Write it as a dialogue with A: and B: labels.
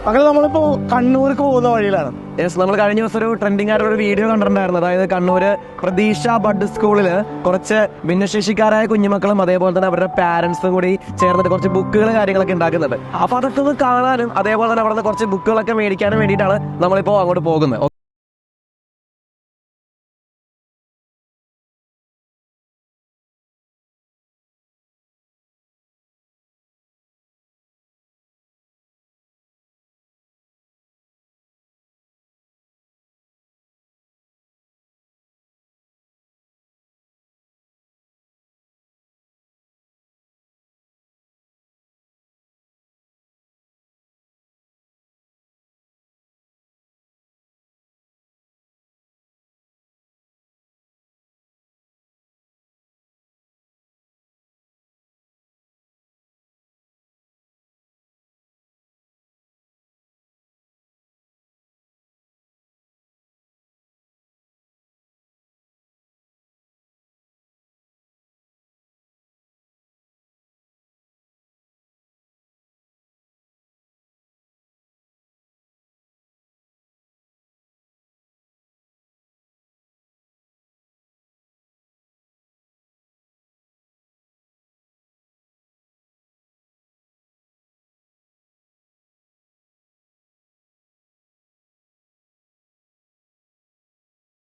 A: അങ്ങനെ നമ്മളിപ്പോ കണ്ണൂർക്ക് പോകുന്ന വഴിയിലാണ്.
B: നമ്മൾ കഴിഞ്ഞ ദിവസം ഒരു ട്രെൻഡിങ് ആയിട്ടൊരു വീഡിയോ കണ്ടിട്ടുണ്ടായിരുന്നു. അതായത് കണ്ണൂര് പ്രതീക്ഷ ബഡ് സ്കൂളില് കുറച്ച് ഭിന്നശേഷിക്കാരായ കുഞ്ഞുമക്കളും അതേപോലെ തന്നെ അവരുടെ പാരന്റ്സും കൂടി ചേർന്നിട്ട് കുറച്ച് ബുക്കുകൾ കാര്യങ്ങളൊക്കെ ഉണ്ടാക്കുന്നുണ്ട്. അപ്പൊ അതൊക്കെ ഒന്ന് കാണാനും അതേപോലെ തന്നെ അവിടെ നിന്ന് കുറച്ച് ബുക്കുകളൊക്കെ മേടിക്കാനും വേണ്ടിയിട്ടാണ് നമ്മളിപ്പോ അങ്ങോട്ട് പോകുന്നത്.